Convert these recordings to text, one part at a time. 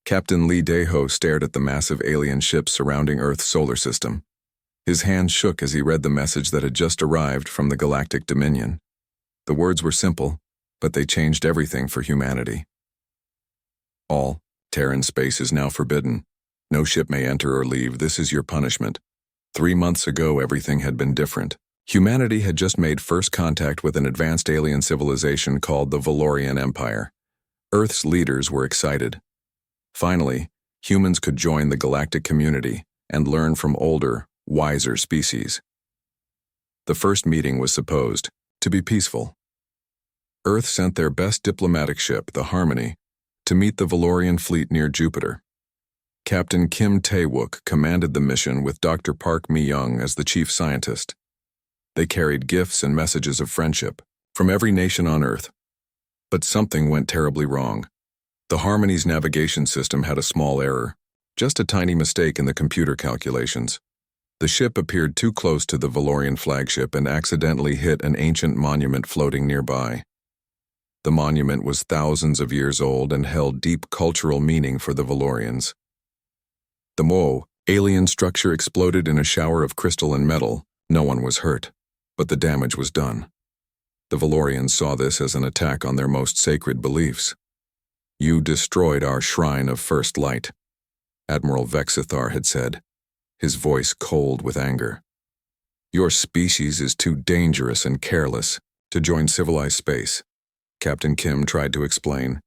Captain Lee Dae-ho stared at the massive alien ship surrounding Earth's solar system. His hand shook as he read the message that had just arrived from the Galactic Dominion. The words were simple, but they changed everything for humanity. All Terran space is now forbidden. No ship may enter or leave. This is your punishment. 3 months ago, everything had been different. Humanity had just made first contact with an advanced alien civilization called the Valorian Empire. Earth's leaders were excited. Finally, humans could join the galactic community and learn from older, wiser species. The first meeting was supposed to be peaceful. Earth sent their best diplomatic ship, the Harmony, to meet the Valorian fleet near Jupiter. Captain Kim Tae-wook commanded the mission with Dr. Park Mi-young as the chief scientist. They carried gifts and messages of friendship from every nation on Earth. But something went terribly wrong. The Harmony's navigation system had a small error, just a tiny mistake in the computer calculations. The ship appeared too close to the Valorian flagship and accidentally hit an ancient monument floating nearby. The monument was thousands of years old and held deep cultural meaning for the Valorians. The Mo alien structure exploded in a shower of crystal and metal. No one was hurt, but the damage was done. The Valorians saw this as an attack on their most sacred beliefs. "You destroyed our shrine of first light," Admiral Vexithar had said, his voice cold with anger. "Your species is too dangerous and careless to join civilized space," Captain Kim tried to explain.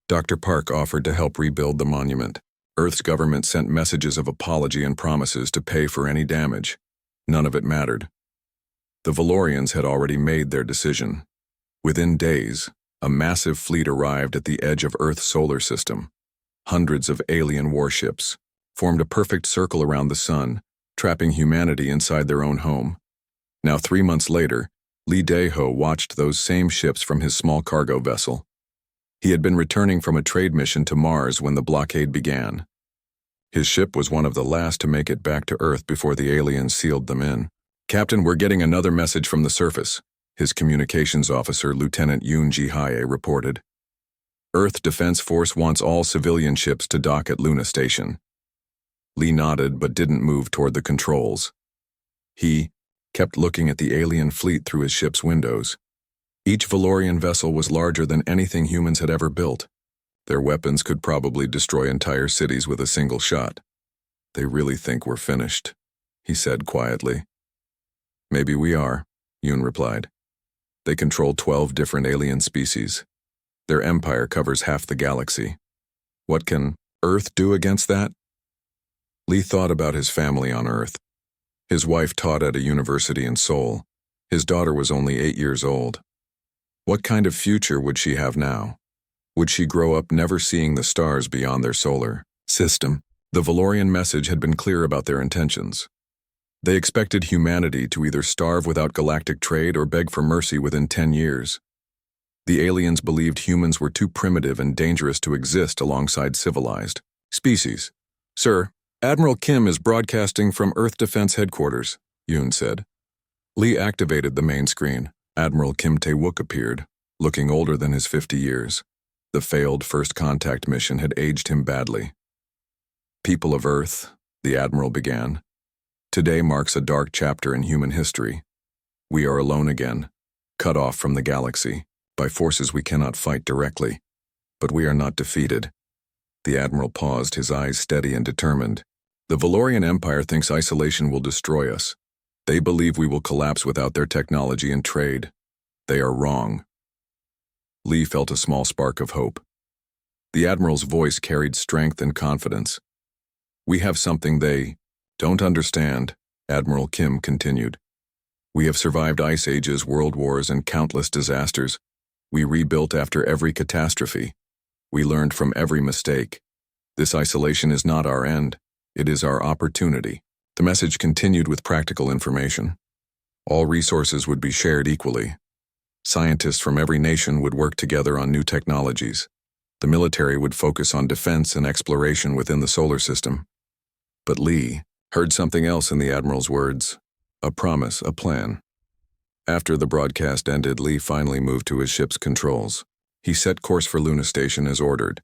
Dr. Park offered to help rebuild the monument. Earth's government sent messages of apology and promises to pay for any damage. None of it mattered. The Valorians had already made their decision. Within days, a massive fleet arrived at the edge of Earth's solar system. Hundreds of alien warships formed a perfect circle around the sun, trapping humanity inside their own home. Now 3 months later, Lee Dae-ho watched those same ships from his small cargo vessel. He had been returning from a trade mission to Mars when the blockade began. His ship was one of the last to make it back to Earth before the aliens sealed them in. "Captain, we're getting another message from the surface," his communications officer, Lieutenant Yoon Ji-hae, reported. "Earth Defense Force wants all civilian ships to dock at Luna Station." Lee nodded but didn't move toward the controls. He kept looking at the alien fleet through his ship's windows. Each Valorian vessel was larger than anything humans had ever built. Their weapons could probably destroy entire cities with a single shot. "They really think we're finished," he said quietly. "Maybe we are," Yoon replied. "They control 12 different alien species. Their empire covers half the galaxy. What can Earth do against that?" Lee thought about his family on Earth. His wife taught at a university in Seoul. His daughter was only 8 years old. What kind of future would she have now? Would she grow up never seeing the stars beyond their solar system? The Valorian message had been clear about their intentions. They expected humanity to either starve without galactic trade or beg for mercy within 10 years. The aliens believed humans were too primitive and dangerous to exist alongside civilized species. "Sir, Admiral Kim is broadcasting from Earth Defense Headquarters," Yoon said. Lee activated the main screen. Admiral Kim Tae-wook appeared, looking older than his 50 years. The failed first contact mission had aged him badly. "People of Earth," the Admiral began, "today marks a dark chapter in human history. We are alone again, cut off from the galaxy, by forces we cannot fight directly. But we are not defeated." The Admiral paused, his eyes steady and determined. "The Valorian Empire thinks isolation will destroy us. They believe we will collapse without their technology and trade. They are wrong." Lee felt a small spark of hope. The Admiral's voice carried strength and confidence. "We have something they don't understand," Admiral Kim continued. "We have survived ice ages, world wars, and countless disasters. We rebuilt after every catastrophe. We learned from every mistake. This isolation is not our end. It is our opportunity." The message continued with practical information. All resources would be shared equally. Scientists from every nation would work together on new technologies. The military would focus on defense and exploration within the solar system. But Lee heard something else in the Admiral's words. A promise, a plan. After the broadcast ended, Lee finally moved to his ship's controls. He set course for Luna Station as ordered.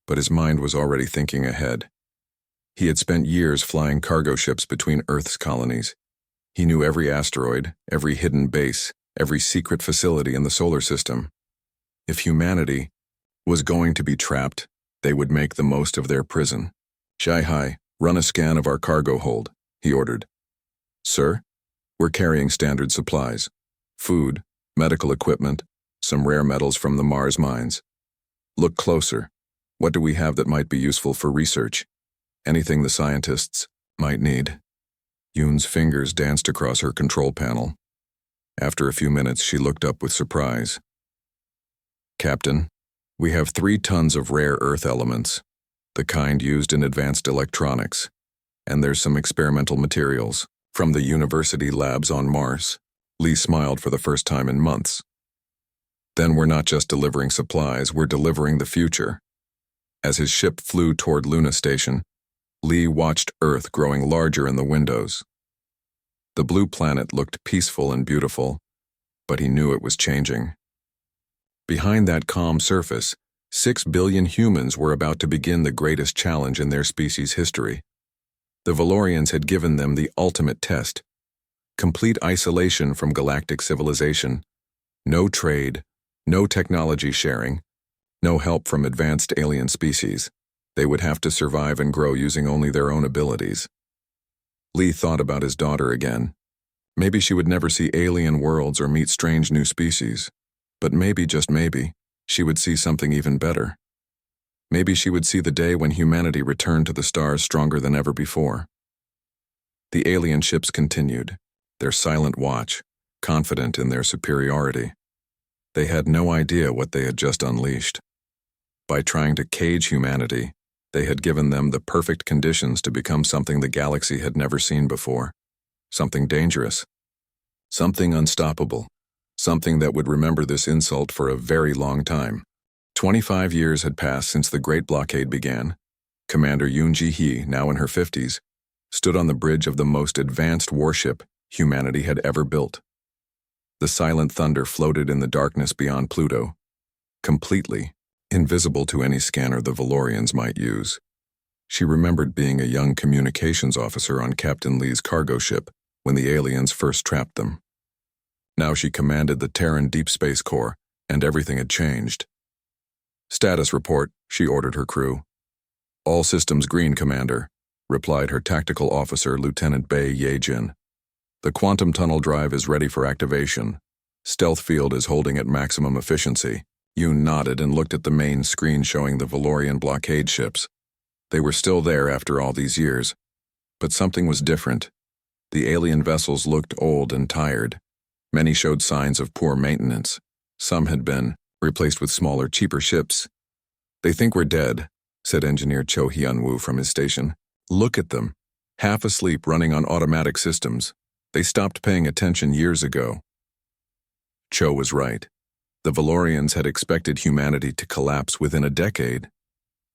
but his mind was already thinking ahead. He had spent years flying cargo ships between Earth's colonies. He knew every asteroid, every hidden base, every secret facility in the solar system. If humanity was going to be trapped, they would make the most of their prison. "Sci-Fi, run a scan of our cargo hold," he ordered. "Sir, we're carrying standard supplies. Food, medical equipment, some rare metals from the Mars mines. Look closer. What do we have that might be useful for research? Anything the scientists might need." Yoon's fingers danced across her control panel. After a few minutes, she looked up with surprise. "Captain, we have 3 tons of rare earth elements, the kind used in advanced electronics, and there's some experimental materials from the university labs on Mars." Lee smiled for the first time in months. "Then we're not just delivering supplies, we're delivering the future." As his ship flew toward Luna Station, Lee watched Earth growing larger in the windows. The blue planet looked peaceful and beautiful, but he knew it was changing. Behind that calm surface, 6 billion humans were about to begin the greatest challenge in their species' history. The Valorians had given them the ultimate test: complete isolation from galactic civilization, no trade, no technology sharing, no help from advanced alien species. They would have to survive and grow using only their own abilities. Lee thought about his daughter again. Maybe she would never see alien worlds or meet strange new species. But maybe, just maybe, she would see something even better. Maybe she would see the day when humanity returned to the stars stronger than ever before. The alien ships continued, their silent watch, confident in their superiority. They had no idea what they had just unleashed. By trying to cage humanity, they had given them the perfect conditions to become something the galaxy had never seen before. Something dangerous. Something unstoppable. Something that would remember this insult for a very long time. 25 years had passed since the Great Blockade began. Commander Yoon Ji-hee, now in her 50s, stood on the bridge of the most advanced warship humanity had ever built. The silent thunder floated in the darkness beyond Pluto, completely invisible to any scanner the Valorians might use. She remembered being a young communications officer on Captain Lee's cargo ship when the aliens first trapped them. Now she commanded the Terran Deep Space Corps, and everything had changed. "Status report," she ordered her crew. "All systems green, Commander," replied her tactical officer, Lieutenant Bae Ye-jin. "The quantum tunnel drive is ready for activation. Stealth field is holding at maximum efficiency." Yoon nodded and looked at the main screen showing the Valorian blockade ships. They were still there after all these years. But something was different. The alien vessels looked old and tired. Many showed signs of poor maintenance. Some had been replaced with smaller, cheaper ships. "They think we're dead," said Engineer Cho Hyun-woo from his station. "Look at them, half asleep running on automatic systems. They stopped paying attention years ago." Cho was right. The Valorians had expected humanity to collapse within a decade.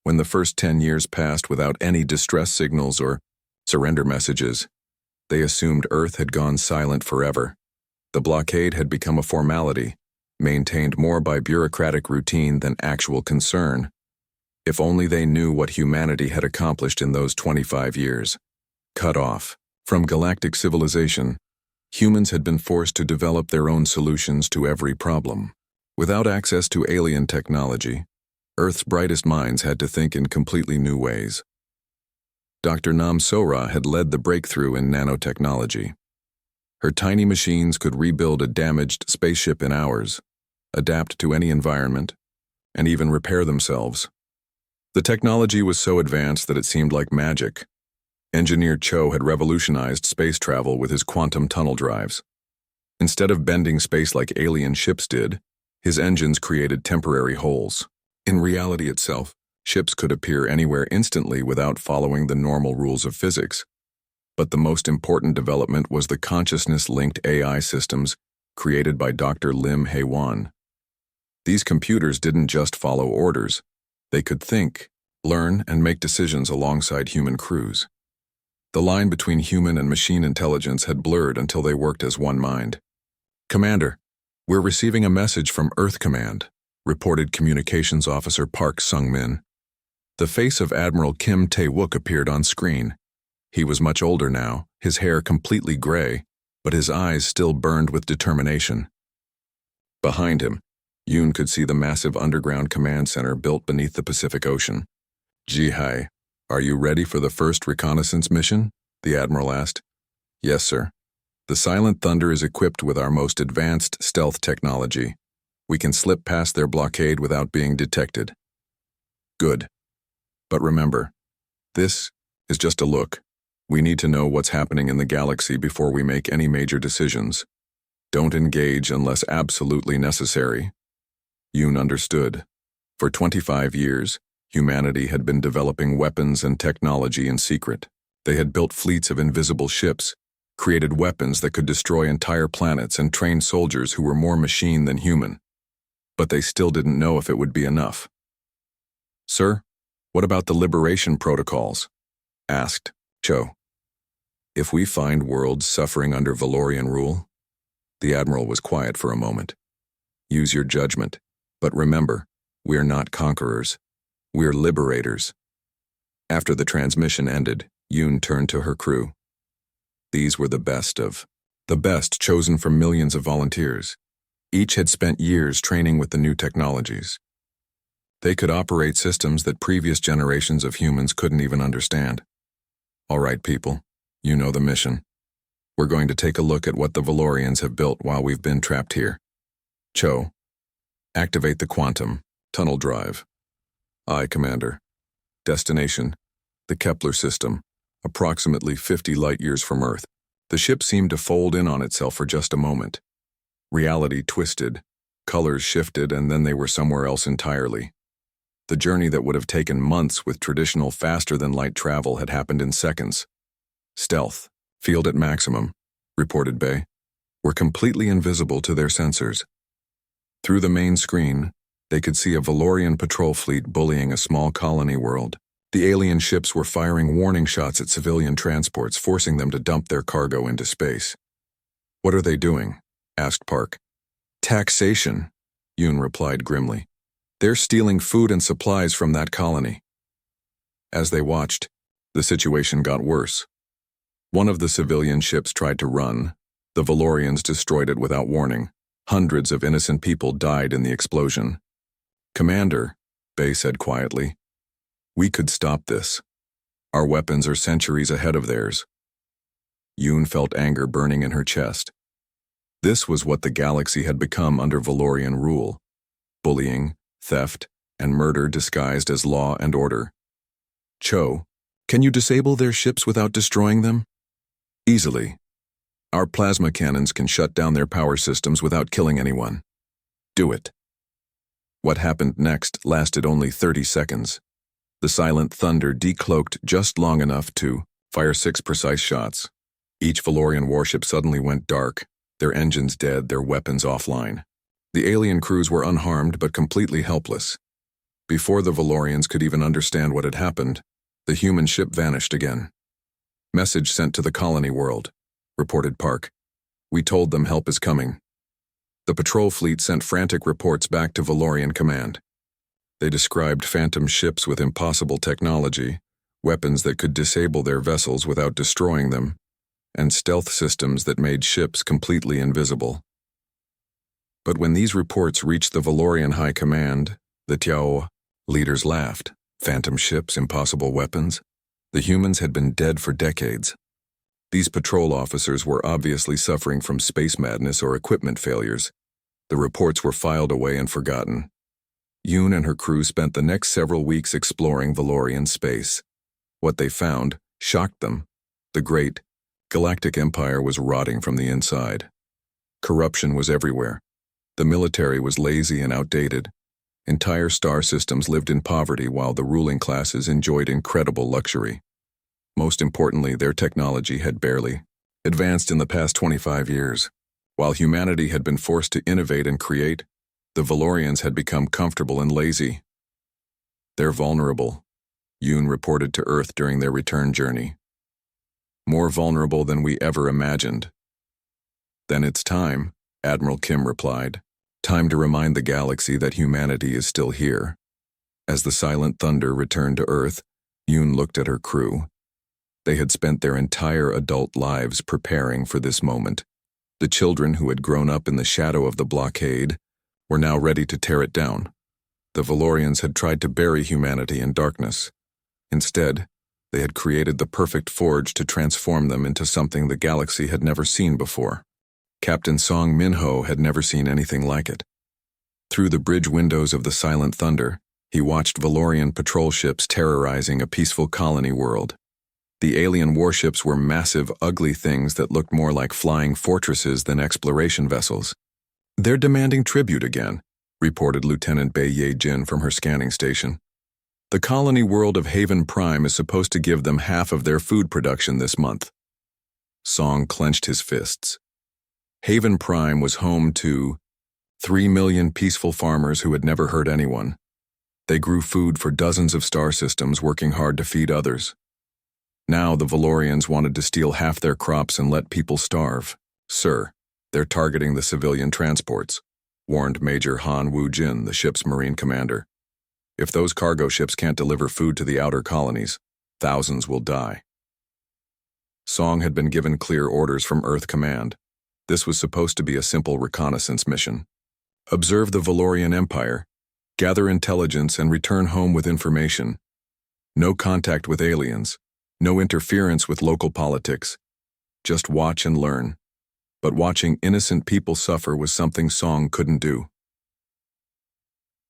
When the first 10 years passed without any distress signals or surrender messages, they assumed Earth had gone silent forever. The blockade had become a formality, maintained more by bureaucratic routine than actual concern. If only they knew what humanity had accomplished in those 25 years. Cut off from galactic civilization, humans had been forced to develop their own solutions to every problem. Without access to alien technology, Earth's brightest minds had to think in completely new ways. Dr. Nam Sora had led the breakthrough in nanotechnology. Her tiny machines could rebuild a damaged spaceship in hours, adapt to any environment, and even repair themselves. The technology was so advanced that it seemed like magic. Engineer Cho had revolutionized space travel with his quantum tunnel drives. Instead of bending space like alien ships did, his engines created temporary holes. In reality itself, ships could appear anywhere instantly without following the normal rules of physics. But the most important development was the consciousness-linked AI systems created by Dr. Lim Hae-won. These computers didn't just follow orders. They could think, learn, and make decisions alongside human crews. The line between human and machine intelligence had blurred until they worked as one mind. "Commander, we're receiving a message from Earth Command," reported Communications Officer Park Sung-min. The face of Admiral Kim Tae-wook appeared on screen. He was much older now, his hair completely gray, but his eyes still burned with determination. Behind him, Yoon could see the massive underground command center built beneath the Pacific Ocean. "Ji-hai, are you ready for the first reconnaissance mission?" the Admiral asked. "Yes, sir. The Silent Thunder is equipped with our most advanced stealth technology. We can slip past their blockade without being detected." "Good. But remember, this is just a look. We need to know what's happening in the galaxy before we make any major decisions. Don't engage unless absolutely necessary." Yoon understood. For 25 years, humanity had been developing weapons and technology in secret. They had built fleets of invisible ships, created weapons that could destroy entire planets, and trained soldiers who were more machine than human. But they still didn't know if it would be enough. "Sir, what about the liberation protocols?" asked Cho. "If we find worlds suffering under Valorian rule?" The Admiral was quiet for a moment. "Use your judgment, but remember, we're not conquerors. We're liberators." After the transmission ended, Yoon turned to her crew. These were the best chosen from millions of volunteers. Each had spent years training with the new technologies. They could operate systems that previous generations of humans couldn't even understand. "All right, people, you know the mission. We're going to take a look at what the Valorians have built while we've been trapped here. Cho, activate the quantum tunnel drive." "Aye, Commander." Destination: the Kepler system, approximately 50 light-years from Earth. The ship seemed to fold in on itself for just a moment. Reality twisted, colors shifted, and then they were somewhere else entirely. The journey that would have taken months with traditional faster-than-light travel had happened in seconds. "Stealth, field at maximum," reported Bay. "We're completely invisible to their sensors." Through the main screen, they could see a Valorian patrol fleet bullying a small colony world. The alien ships were firing warning shots at civilian transports, forcing them to dump their cargo into space. "What are they doing?" asked Park. "Taxation," Yoon replied grimly. "They're stealing food and supplies from that colony." As they watched, the situation got worse. One of the civilian ships tried to run. The Valorians destroyed it without warning. Hundreds of innocent people died in the explosion. "Commander," Bay said quietly, "we could stop this. Our weapons are centuries ahead of theirs." Yoon felt anger burning in her chest. This was what the galaxy had become under Valorian rule: bullying, theft, and murder disguised as law and order. "Cho, can you disable their ships without destroying them?" "Easily. Our plasma cannons can shut down their power systems without killing anyone." "Do it." What happened next lasted only 30 seconds. The Silent Thunder decloaked just long enough to fire 6 precise shots. Each Valorian warship suddenly went dark, their engines dead, their weapons offline. The alien crews were unharmed but completely helpless. Before the Valorians could even understand what had happened, the human ship vanished again. "Message sent to the colony world," reported Park. "We told them help is coming." The patrol fleet sent frantic reports back to Valorian command. They described phantom ships with impossible technology, weapons that could disable their vessels without destroying them, and stealth systems that made ships completely invisible. But when these reports reached the Valorian High Command, the Tiao leaders laughed. Phantom ships, impossible weapons. The humans had been dead for decades. These patrol officers were obviously suffering from space madness or equipment failures. The reports were filed away and forgotten. Yoon and her crew spent the next several weeks exploring Valorian space. What they found shocked them. The great Galactic Empire was rotting from the inside. Corruption was everywhere. The military was lazy and outdated. Entire star systems lived in poverty while the ruling classes enjoyed incredible luxury. Most importantly, their technology had barely advanced in the past 25 years. While humanity had been forced to innovate and create, the Valorians had become comfortable and lazy. "They're vulnerable," Yoon reported to Earth during their return journey. "More vulnerable than we ever imagined." "Then it's time," Admiral Kim replied. "Time to remind the galaxy that humanity is still here." As the silent thunder returned to Earth, Yoon looked at her crew. They had spent their entire adult lives preparing for this moment. The children who had grown up in the shadow of the blockade were now ready to tear it down. The Valorians had tried to bury humanity in darkness. Instead, they had created the perfect forge to transform them into something the galaxy had never seen before. Captain Song Min-ho had never seen anything like it. Through the bridge windows of the silent thunder, he watched Valorian patrol ships terrorizing a peaceful colony world. The alien warships were massive, ugly things that looked more like flying fortresses than exploration vessels. "They're demanding tribute again," reported Lieutenant Bei Ye-jin from her scanning station. "The colony world of Haven Prime is supposed to give them half of their food production this month." Song clenched his fists. Haven Prime was home to 3 million peaceful farmers who had never hurt anyone. They grew food for dozens of star systems, working hard to feed others. Now the Valorians wanted to steal half their crops and let people starve. "Sir, they're targeting the civilian transports," warned Major Han Woo-jin, the ship's marine commander. "If those cargo ships can't deliver food to the outer colonies, thousands will die." Song had been given clear orders from Earth Command. This was supposed to be a simple reconnaissance mission. Observe the Valorian Empire, gather intelligence, and return home with information. No contact with aliens, no interference with local politics. Just watch and learn. But watching innocent people suffer was something Song couldn't do.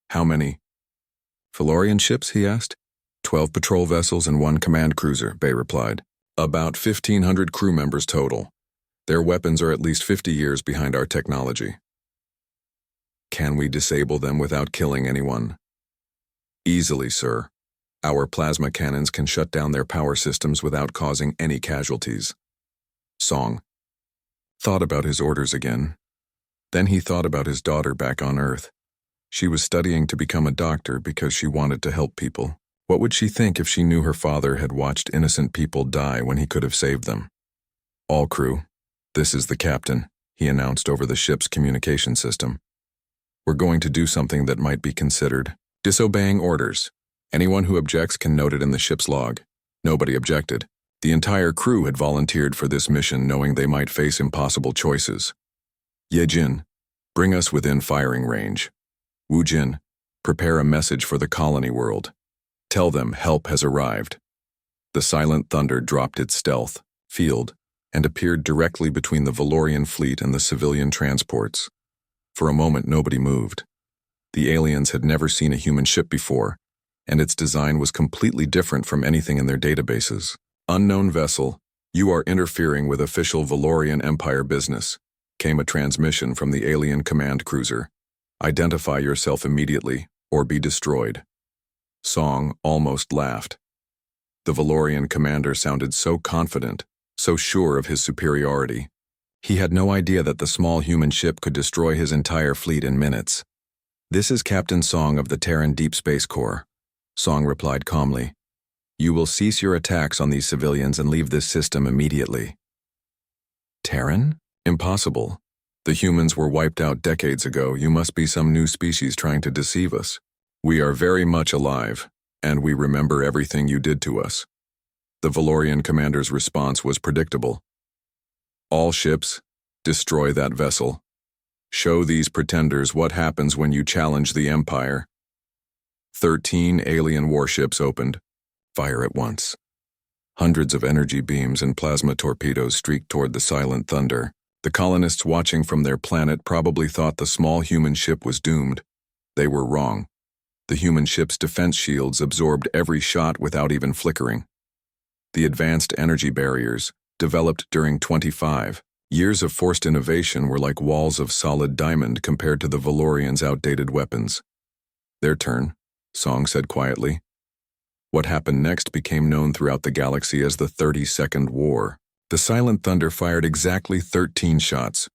"How many Valorian ships?" he asked. 12 patrol vessels and 1 command cruiser, Bei replied. "About 1,500 crew members total. Their weapons are at least 50 years behind our technology." "Can we disable them without killing anyone?" "Easily, sir. Our plasma cannons can shut down their power systems without causing any casualties." Song thought about his orders again. Then he thought about his daughter back on Earth. She was studying to become a doctor because she wanted to help people. What would she think if she knew her father had watched innocent people die when he could have saved them? "All crew, this is the captain," he announced over the ship's communication system. "We're going to do something that might be considered disobeying orders. Anyone who objects can note it in the ship's log." Nobody objected. The entire crew had volunteered for this mission knowing they might face impossible choices. "Ye-jin, bring us within firing range. Woo-jin, prepare a message for the colony world. Tell them help has arrived." The silent thunder dropped its stealth field and appeared directly between the Valorian fleet and the civilian transports. For a moment, nobody moved. The aliens had never seen a human ship before, and its design was completely different from anything in their databases. "Unknown vessel, you are interfering with official Valorian Empire business," came a transmission from the alien command cruiser. "Identify yourself immediately, or be destroyed." Song almost laughed. The Valorian commander sounded so confident, so sure of his superiority. He had no idea that the small human ship could destroy his entire fleet in minutes. "This is Captain Song of the Terran Deep Space Corps," Song replied calmly. "You will cease your attacks on these civilians and leave this system immediately." "Terran? Impossible. The humans were wiped out decades ago. You must be some new species trying to deceive us. We are very much alive, and we remember everything you did to us." The Valorian commander's response was predictable. "All ships, destroy that vessel. Show these pretenders what happens when you challenge the Empire." 13 alien warships opened. Fire at once. Hundreds of energy beams and plasma torpedoes streaked toward the silent thunder. The colonists watching from their planet probably thought the small human ship was doomed. They were wrong. The human ship's defense shields absorbed every shot without even flickering. The advanced energy barriers, developed during 25 years of forced innovation, were like walls of solid diamond compared to the Valorians' outdated weapons. "Their turn," Song said quietly. What happened next became known throughout the galaxy as the 30-second war. The silent thunder fired exactly 13 shots,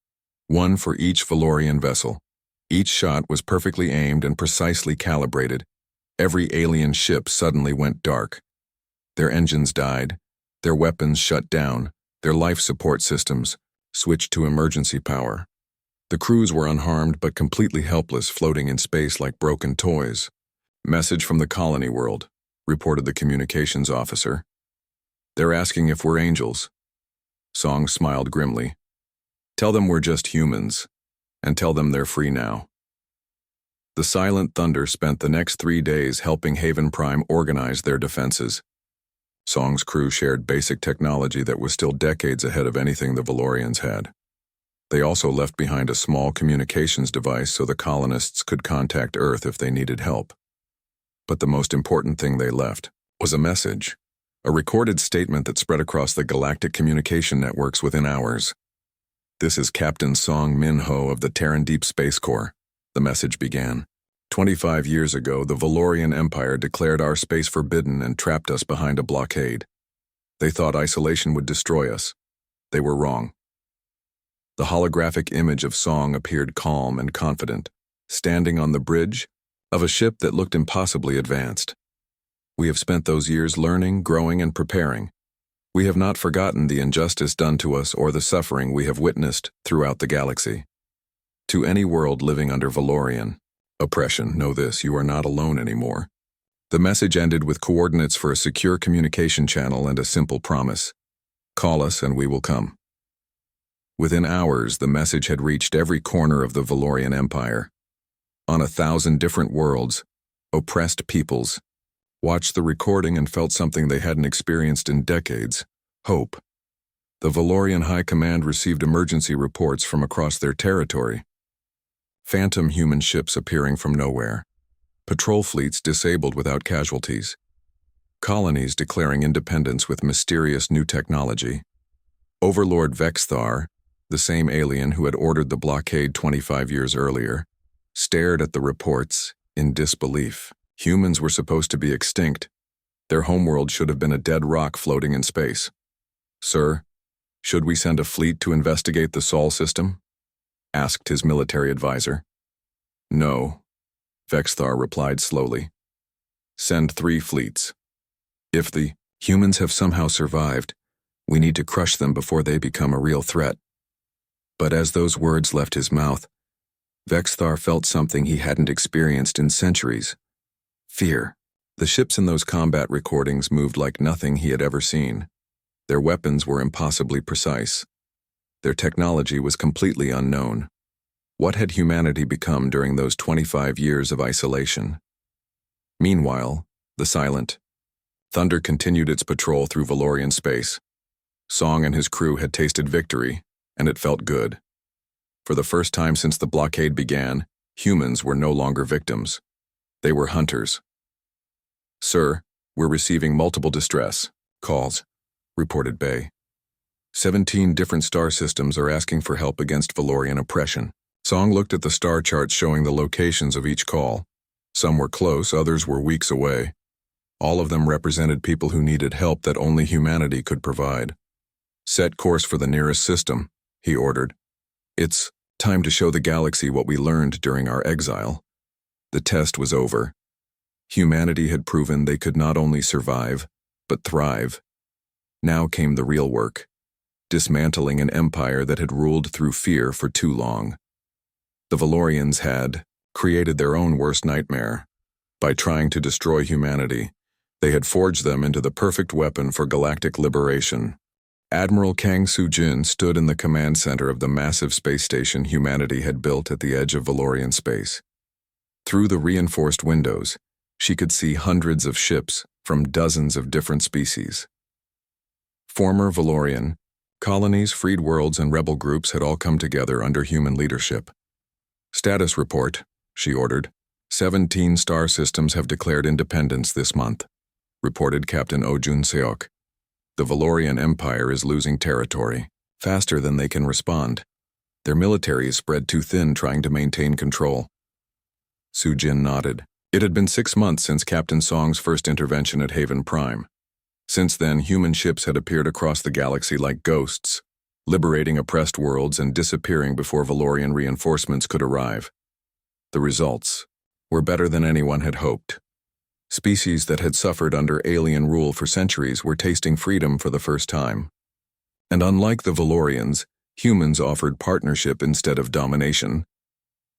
one for each Valorian vessel. Each shot was perfectly aimed and precisely calibrated. Every alien ship suddenly went dark. Their engines died, their weapons shut down, their life support systems switched to emergency power. The crews were unharmed but completely helpless, floating in space like broken toys. Message from the colony world, reported the communications officer. They're asking if we're angels. Song smiled grimly. Tell them we're just humans, and tell them they're free now. The Silent Thunder spent the next 3 days helping Haven Prime organize their defenses. Song's crew shared basic technology that was still decades ahead of anything the Valorians had. They also left behind a small communications device so the colonists could contact Earth if they needed help. But the most important thing they left was a message, a recorded statement that spread across the galactic communication networks within hours. This is Captain Song Min-ho of the Terran Deep Space Corps, the message began. 25 years ago, the Valorian Empire declared our space forbidden and trapped us behind a blockade. They thought isolation would destroy us. They were wrong. The holographic image of Song appeared calm and confident, standing on the bridge of a ship that looked impossibly advanced. We have spent those years learning, growing, and preparing. We have not forgotten the injustice done to us or the suffering we have witnessed throughout the galaxy. To any world living under Valorian oppression, know this, you are not alone anymore. The message ended with coordinates for a secure communication channel and a simple promise. Call us and we will come. Within hours, the message had reached every corner of the Valorian Empire. On 1,000 different worlds, oppressed peoples watched the recording and felt something they hadn't experienced in decades: hope. The Valorian High Command received emergency reports from across their territory. Phantom human ships appearing from nowhere. Patrol fleets disabled without casualties. Colonies declaring independence with mysterious new technology. Overlord Vexthar, the same alien who had ordered the blockade 25 years earlier, stared at the reports in disbelief. Humans were supposed to be extinct. Their homeworld should have been a dead rock floating in space. Sir, should we send a fleet to investigate the Sol system? Asked his military advisor. No, Vexthar replied slowly. Send 3 fleets. If the humans have somehow survived, we need to crush them before they become a real threat. But as those words left his mouth, Vexthar felt something he hadn't experienced in centuries. Fear. The ships in those combat recordings moved like nothing he had ever seen. Their weapons were impossibly precise. Their technology was completely unknown. What had humanity become during those 25 years of isolation? Meanwhile, the Silent Thunder continued its patrol through Valorian space. Song and his crew had tasted victory, and it felt good. For the first time since the blockade began, humans were no longer victims. They were hunters. Sir, we're receiving multiple distress calls, reported Bay. 17 different star systems are asking for help against Valorian oppression. Song looked at the star charts showing the locations of each call. Some were close, others were weeks away. All of them represented people who needed help that only humanity could provide. Set course for the nearest system, he ordered. It's time to show the galaxy what we learned during our exile. The test was over. Humanity had proven they could not only survive, but thrive. Now came the real work, dismantling an empire that had ruled through fear for too long. The Valorians had created their own worst nightmare. By trying to destroy humanity, they had forged them into the perfect weapon for galactic liberation. Admiral Kang Soo-jin stood in the command center of the massive space station humanity had built at the edge of Valorian space. Through the reinforced windows, she could see hundreds of ships from dozens of different species. Former Valorian, colonies, freed worlds, and rebel groups had all come together under human leadership. Status report, she ordered. 17 star systems have declared independence this month, reported Captain Oh-jun Seok. The Valorian Empire is losing territory, faster than they can respond. Their military is spread too thin trying to maintain control. Soo-jin nodded. It had been 6 months since Captain Song's first intervention at Haven Prime. Since then, human ships had appeared across the galaxy like ghosts, liberating oppressed worlds and disappearing before Valorian reinforcements could arrive. The results were better than anyone had hoped. Species that had suffered under alien rule for centuries were tasting freedom for the first time. And unlike the Valorians, humans offered partnership instead of domination.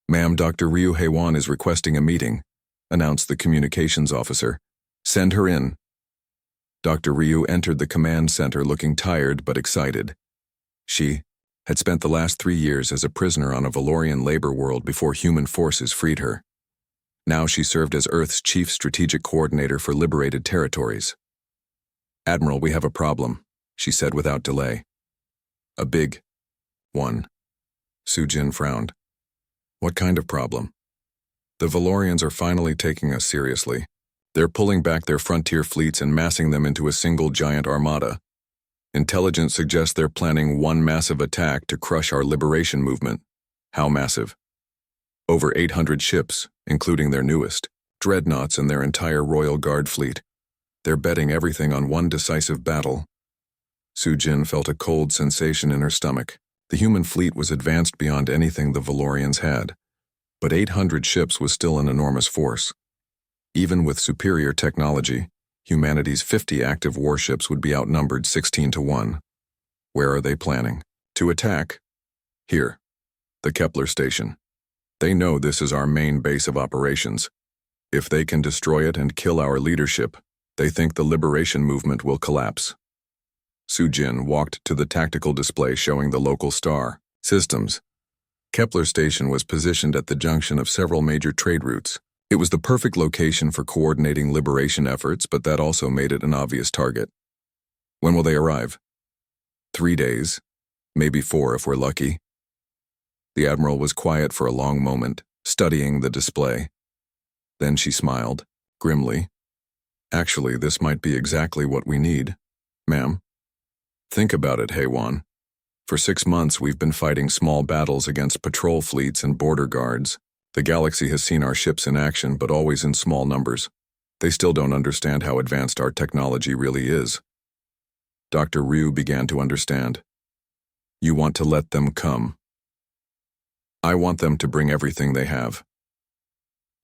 Ma'am, Dr. Ryu Haewan is requesting a meeting, announced the communications officer. "Send her in." Dr. Ryu entered the command center looking tired but excited. She had spent the last 3 years as a prisoner on a Valorian labor world before human forces freed her. Now she served as Earth's chief strategic coordinator for liberated territories. "Admiral, we have a problem," she said without delay. "A big one." Sujin frowned. "What kind of problem?" "The Valorians are finally taking us seriously. They're pulling back their frontier fleets and massing them into a single giant armada. Intelligence suggests they're planning one massive attack to crush our liberation movement." "How massive?" "Over 800 ships, including their newest, dreadnoughts and their entire Royal Guard fleet. They're betting everything on one decisive battle." Sujin felt a cold sensation in her stomach. The human fleet was advanced beyond anything the Valorians had, but 800 ships was still an enormous force. Even with superior technology, humanity's 50 active warships would be outnumbered 16-1. Where are they planning to attack? Here, the Kepler station. They know this is our main base of operations. If they can destroy it and kill our leadership, they think the liberation movement will collapse. Sujin walked to the tactical display showing the local star systems. Kepler station was positioned at the junction of several major trade routes. It was the perfect location for coordinating liberation efforts, but that also made it an obvious target. "When will they arrive?" 3 days, maybe 4 if we're lucky." The Admiral was quiet for a long moment, studying the display. Then she smiled, grimly. "Actually, this might be exactly what we need, ma'am. Think about it, Heywan. For 6 months we've been fighting small battles against patrol fleets and border guards. The galaxy has seen our ships in action, but always in small numbers. They still don't understand how advanced our technology really is." Dr. Ryu began to understand. "You want to let them come. I want them to bring everything they have.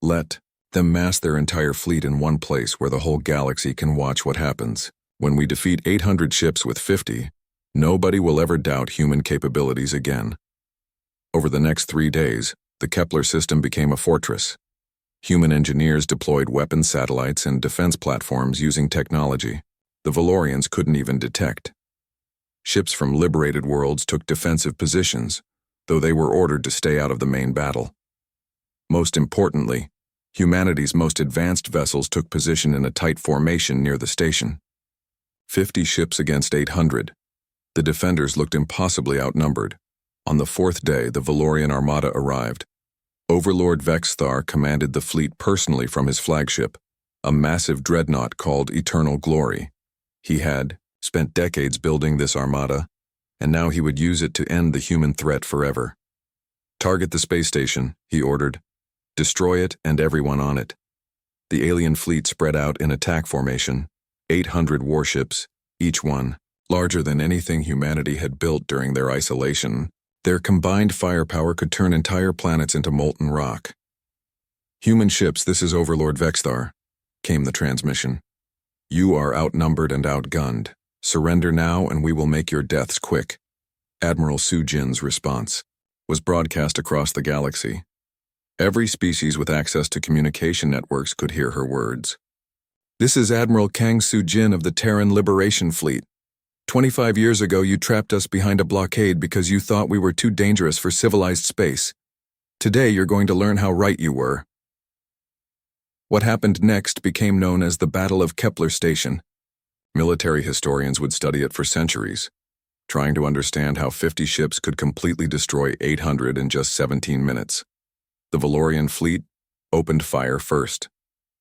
Let them mass their entire fleet in one place where the whole galaxy can watch what happens. When we defeat 800 ships with 50, nobody will ever doubt human capabilities again." Over the next 3 days, the Kepler system became a fortress. Human engineers deployed weapon satellites and defense platforms using technology the Valorians couldn't even detect. Ships from liberated worlds took defensive positions, though they were ordered to stay out of the main battle. Most importantly, humanity's most advanced vessels took position in a tight formation near the station. 50 ships against 800. The defenders looked impossibly outnumbered. On the 4th day, the Valorian armada arrived. Overlord Vexthar commanded the fleet personally from his flagship, a massive dreadnought called Eternal Glory. He had spent decades building this armada, and now he would use it to end the human threat forever. "Target the space station," he ordered. "Destroy it and everyone on it." The alien fleet spread out in attack formation, 800 warships, each one larger than anything humanity had built during their isolation. Their combined firepower could turn entire planets into molten rock. "Human ships, this is Overlord Vexthar," came the transmission. "You are outnumbered and outgunned. Surrender now and we will make your deaths quick." Admiral Sujin's response was broadcast across the galaxy. Every species with access to communication networks could hear her words. "This is Admiral Kang Sujin of the Terran Liberation Fleet. 25 years ago you trapped us behind a blockade because you thought we were too dangerous for civilized space. Today you're going to learn how right you were." What happened next became known as the Battle of Kepler Station. Military historians would study it for centuries, trying to understand how 50 ships could completely destroy 800 in just 17 minutes. The Valorian fleet opened fire first.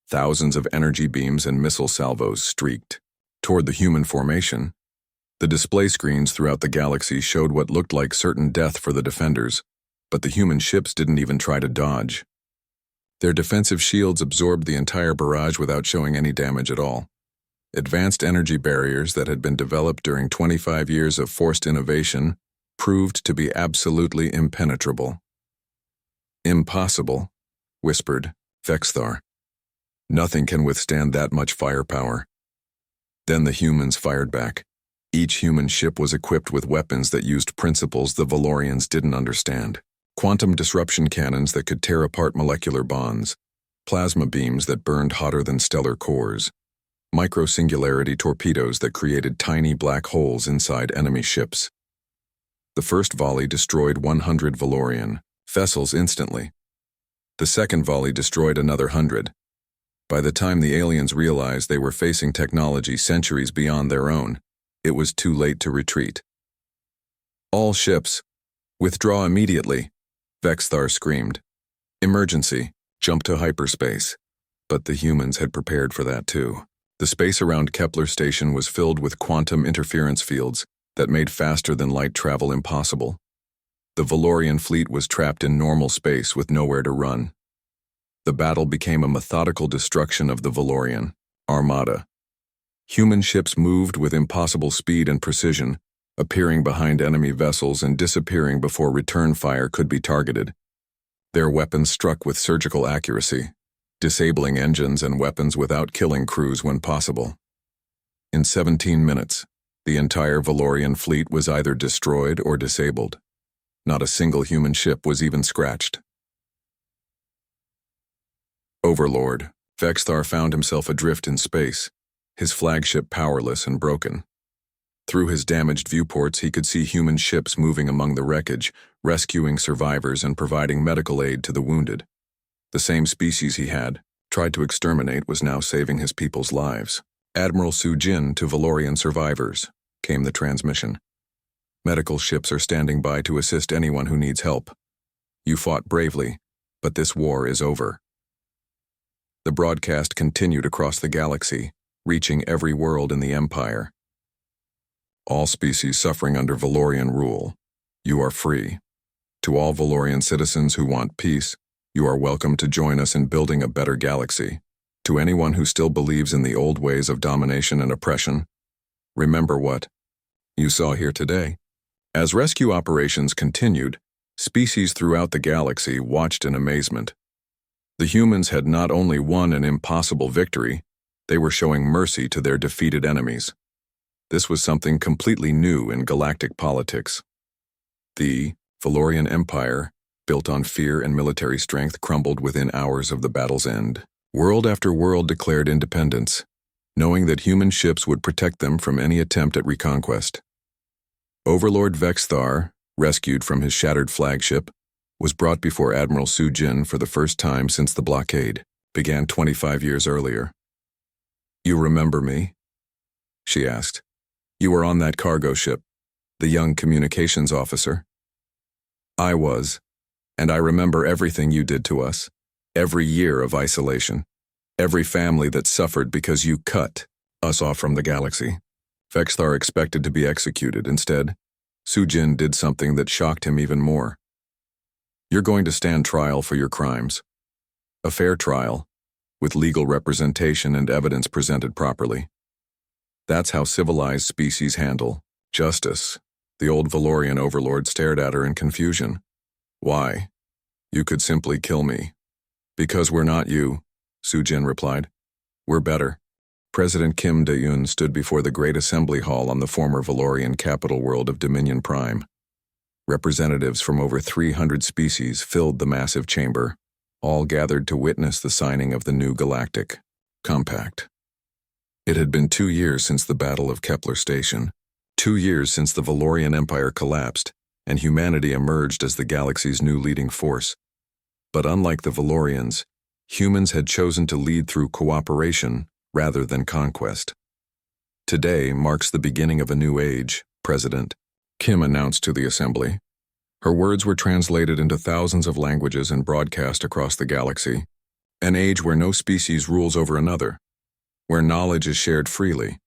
Thousands of energy beams and missile salvos streaked toward the human formation. The display screens throughout the galaxy showed what looked like certain death for the defenders, but the human ships didn't even try to dodge. Their defensive shields absorbed the entire barrage without showing any damage at all. Advanced energy barriers that had been developed during 25 years of forced innovation proved to be absolutely impenetrable. "Impossible," whispered Vexthar. "Nothing can withstand that much firepower." Then the humans fired back. Each human ship was equipped with weapons that used principles the Valorians didn't understand. Quantum disruption cannons that could tear apart molecular bonds. plasma beams that burned hotter than stellar cores, micro-singularity torpedoes that created tiny black holes inside enemy ships. The first volley destroyed 100 Valorian vessels instantly. The second volley destroyed another 100. By the time the aliens realized they were facing technology centuries beyond their own, it was too late to retreat. "All ships, withdraw immediately," Vexthar screamed. "Emergency, jump to hyperspace." But the humans had prepared for that too. The space around Kepler Station was filled with quantum interference fields that made faster-than-light travel impossible. The Valorian fleet was trapped in normal space with nowhere to run. The battle became a methodical destruction of the Valorian armada. Human ships moved with impossible speed and precision, appearing behind enemy vessels and disappearing before return fire could be targeted. Their weapons struck with surgical accuracy, disabling engines and weapons without killing crews when possible. In 17 minutes, the entire Valorian fleet was either destroyed or disabled. Not a single human ship was even scratched. Overlord, Vexthar found himself adrift in space, his flagship powerless and broken. Through his damaged viewports, he could see human ships moving among the wreckage, rescuing survivors and providing medical aid to the wounded. The same species he had tried to exterminate was now saving his people's lives. "Admiral Su-Jin to Valorian survivors," came the transmission. "Medical ships are standing by to assist anyone who needs help. You fought bravely, but this war is over." The broadcast continued across the galaxy, reaching every world in the Empire. "All species suffering under Valorian rule, you are free. To all Valorian citizens who want peace, you are welcome to join us in building a better galaxy. To anyone who still believes in the old ways of domination and oppression, remember what you saw here today." As rescue operations continued, species throughout the galaxy watched in amazement. The humans had not only won an impossible victory, they were showing mercy to their defeated enemies. This was something completely new in galactic politics. The Valorian Empire, built on fear and military strength, crumbled within hours of the battle's end. World after world declared independence, knowing that human ships would protect them from any attempt at reconquest. Overlord Vexthar, rescued from his shattered flagship, was brought before Admiral Su-Jin for the first time since the blockade began 25 years earlier. "You remember me?" she asked. "You were on that cargo ship, the young communications officer." "I was, and I remember everything you did to us, every year of isolation, every family that suffered because you cut us off from the galaxy." Vexthar expected to be executed. Instead, Su-Jin did something that shocked him even more. "You're going to stand trial for your crimes. A fair trial, with legal representation and evidence presented properly. That's how civilized species handle justice." The old Valorian overlord stared at her in confusion. "Why? You could simply kill me." "Because we're not you," Su-Jin replied. "We're better." President Kim De-Yun stood before the Great Assembly Hall on the former Valorian capital world of Dominion Prime. Representatives from over 300 species filled the massive chamber, all gathered to witness the signing of the new Galactic Compact. It had been 2 years since the Battle of Kepler Station, 2 years since the Valorian Empire collapsed, and humanity emerged as the galaxy's new leading force. But unlike the Valorians, humans had chosen to lead through cooperation rather than conquest. "Today marks the beginning of a new age, President," Kim announced to the assembly. Her words were translated into thousands of languages and broadcast across the galaxy. "An age where no species rules over another, where knowledge is shared freely,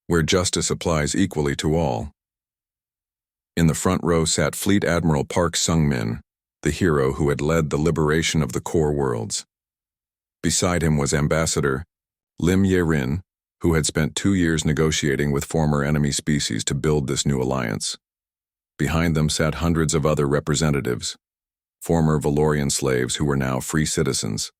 where justice applies equally to all." In the front row sat Fleet Admiral Park Sung-min, the hero who had led the liberation of the core worlds. Beside him was Ambassador Lim Ye-rin, who had spent 2 years negotiating with former enemy species to build this new alliance. Behind them sat hundreds of other representatives, former Valorian slaves who were now free citizens,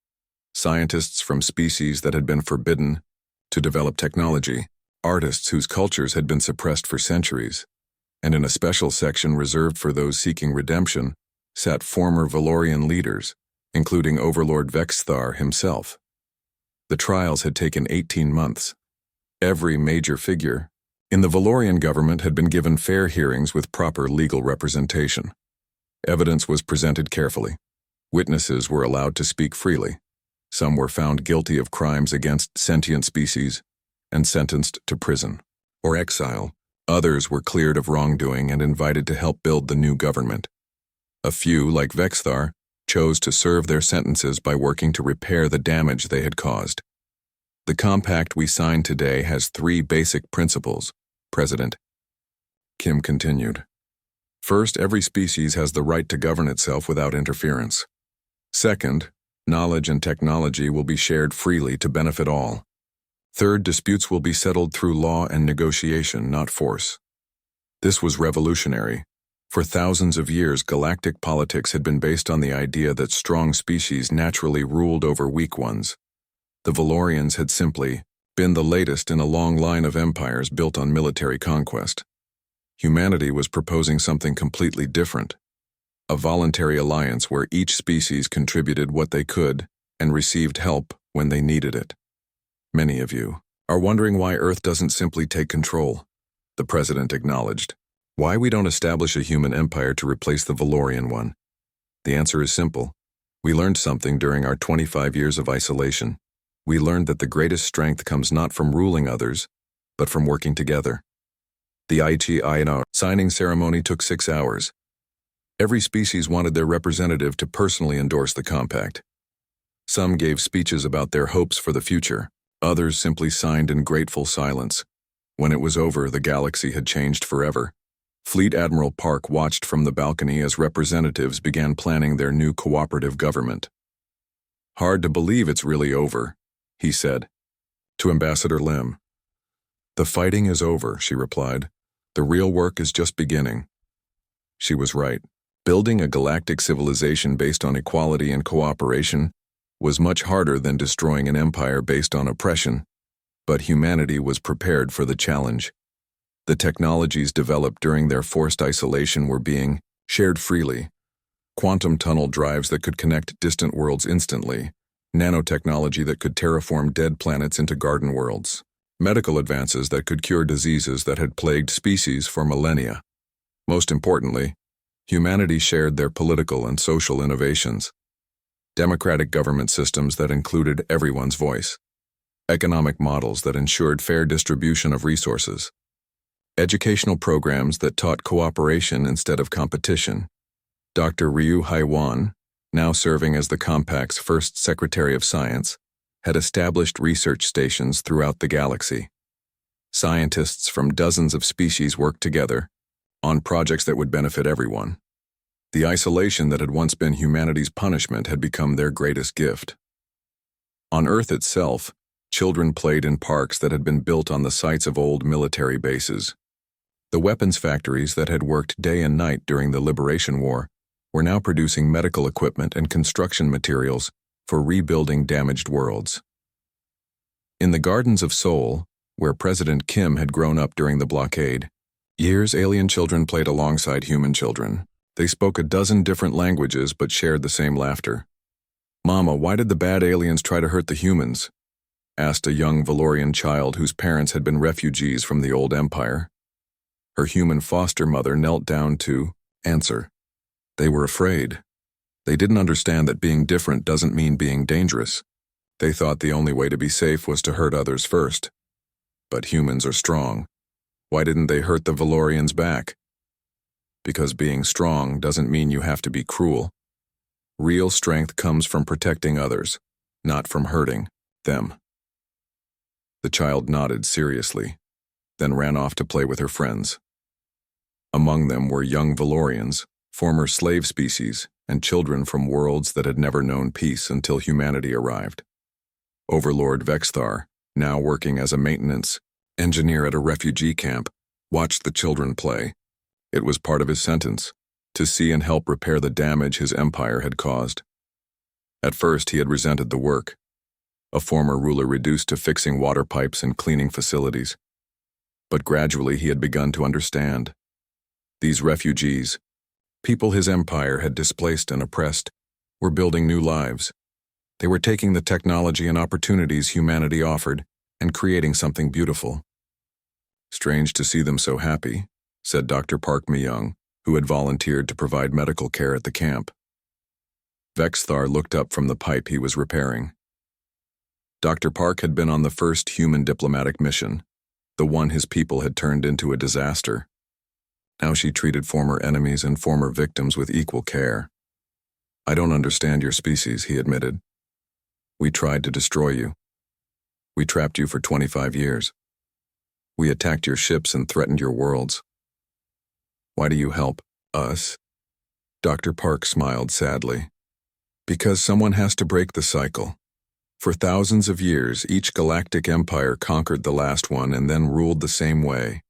scientists from species that had been forbidden to develop technology, artists whose cultures had been suppressed for centuries, and in a special section reserved for those seeking redemption, sat former Valorian leaders, including Overlord Vexthar himself. The trials had taken 18 months. Every major figure in the Valorian government had been given fair hearings with proper legal representation. Evidence was presented carefully. Witnesses were allowed to speak freely. Some were found guilty of crimes against sentient species and sentenced to prison or exile. Others were cleared of wrongdoing and invited to help build the new government. A few, like Vexthar, chose to serve their sentences by working to repair the damage they had caused. The compact we signed today has 3 basic principles, President Kim continued. First, every species has the right to govern itself without interference. Second, knowledge and technology will be shared freely to benefit all. Third, disputes will be settled through law and negotiation, not force. This was revolutionary. For thousands of years, galactic politics had been based on the idea that strong species naturally ruled over weak ones. The Valorians had simply been the latest in a long line of empires built on military conquest. Humanity was proposing something completely different. A voluntary alliance where each species contributed what they could and received help when they needed it. Many of you are wondering why Earth doesn't simply take control, the President acknowledged. Why we don't establish a human empire to replace the Valorian one? The answer is simple. We learned something during our 25 years of isolation. We learned that the greatest strength comes not from ruling others, but from working together. The HFY signing ceremony took 6 hours. Every species wanted their representative to personally endorse the compact. Some gave speeches about their hopes for the future. Others simply signed in grateful silence. When it was over, the galaxy had changed forever. Fleet Admiral Park watched from the balcony as representatives began planning their new cooperative government. "Hard to believe it's really over," he said. To Ambassador Lim, "The fighting is over," she replied. "The real work is just beginning." She was right. Building a galactic civilization based on equality and cooperation was much harder than destroying an empire based on oppression, but humanity was prepared for the challenge. The technologies developed during their forced isolation were being shared freely. Quantum tunnel drives that could connect distant worlds instantly, nanotechnology that could terraform dead planets into garden worlds, medical advances that could cure diseases that had plagued species for millennia. Most importantly, humanity shared their political and social innovations. Democratic government systems that included everyone's voice. Economic models that ensured fair distribution of resources. Educational programs that taught cooperation instead of competition. Dr. Ryu Haiwan, now serving as the Compact's first Secretary of Science, had established research stations throughout the galaxy. Scientists from dozens of species worked together on projects that would benefit everyone. The isolation that had once been humanity's punishment had become their greatest gift. On Earth itself, children played in parks that had been built on the sites of old military bases. The weapons factories that had worked day and night during the Liberation War were now producing medical equipment and construction materials for rebuilding damaged worlds. In the Gardens of Seoul, where President Kim had grown up during the blockade, years alien children played alongside human children. They spoke a dozen different languages but shared the same laughter. "Mama, why did the bad aliens try to hurt the humans?" asked a young Valorian child whose parents had been refugees from the old empire. Her human foster mother knelt down to answer. They were afraid. They didn't understand that being different doesn't mean being dangerous. They thought the only way to be safe was to hurt others first. But humans are strong. Why didn't they hurt the Valorians back? Because being strong doesn't mean you have to be cruel. Real strength comes from protecting others, not from hurting them. The child nodded seriously, then ran off to play with her friends. Among them were young Valorians, former slave species, and children from worlds that had never known peace until humanity arrived. Overlord Vexthar, now working as a maintenance engineer at a refugee camp, watched the children play. It was part of his sentence, to see and help repair the damage his empire had caused. At first, he had resented the work, a former ruler reduced to fixing water pipes and cleaning facilities. But gradually he had begun to understand. These refugees, people his empire had displaced and oppressed, were building new lives. They were taking the technology and opportunities humanity offered and creating something beautiful. "Strange to see them so happy," said Dr. Park Mi-young, who had volunteered to provide medical care at the camp. Vexthar looked up from the pipe he was repairing. Dr. Park had been on the first human diplomatic mission, the one his people had turned into a disaster. Now she treated former enemies and former victims with equal care. "I don't understand your species," he admitted. "We tried to destroy you. We trapped you for 25 years. We attacked your ships and threatened your worlds. Why do you help us?" Dr. Park smiled sadly. "Because someone has to break the cycle. For thousands of years, each galactic empire conquered the last one and then ruled the same way.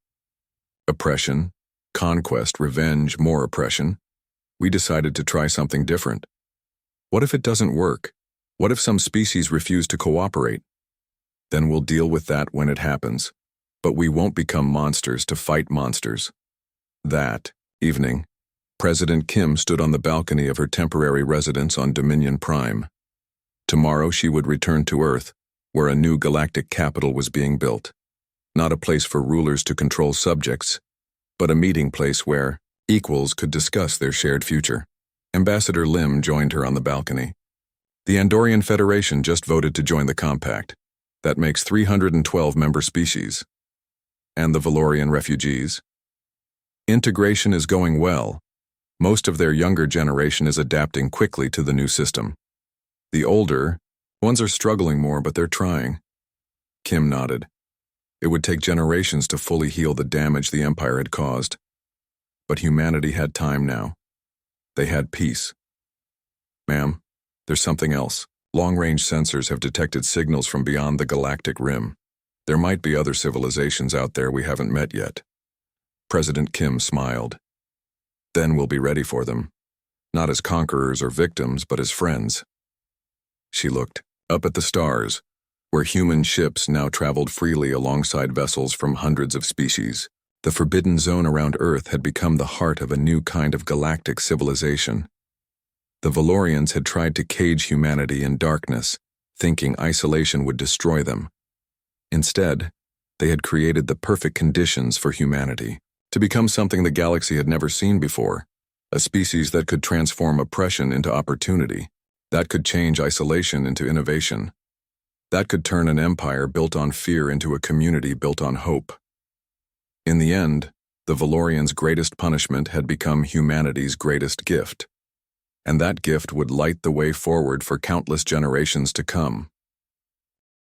Oppression, conquest, revenge, more oppression. We decided to try something different. What if it doesn't work? What if some species refuse to cooperate? Then we'll deal with that when it happens. But we won't become monsters to fight monsters." That evening, President Kim stood on the balcony of her temporary residence on Dominion Prime. Tomorrow she would return to Earth, where a new galactic capital was being built. Not a place for rulers to control subjects, but a meeting place where equals could discuss their shared future. Ambassador Lim joined her on the balcony. "The Andorian Federation just voted to join the compact. That makes 312 member species. And the Valorian refugees? Integration is going well. Most of their younger generation is adapting quickly to the new system. The older ones are struggling more, but they're trying." Kim nodded. It would take generations to fully heal the damage the Empire had caused. But humanity had time now. They had peace. "Ma'am, there's something else. Long-range sensors have detected signals from beyond the galactic rim. There might be other civilizations out there we haven't met yet." President Kim smiled. "Then we'll be ready for them. Not as conquerors or victims, but as friends." She looked up at the stars, where human ships now traveled freely alongside vessels from hundreds of species. The forbidden zone around Earth had become the heart of a new kind of galactic civilization. The Valorians had tried to cage humanity in darkness, thinking isolation would destroy them. Instead, they had created the perfect conditions for humanity to become something the galaxy had never seen before, a species that could transform oppression into opportunity, that could change isolation into innovation, that could turn an empire built on fear into a community built on hope. In the end, the Valorians' greatest punishment had become humanity's greatest gift. And that gift would light the way forward for countless generations to come.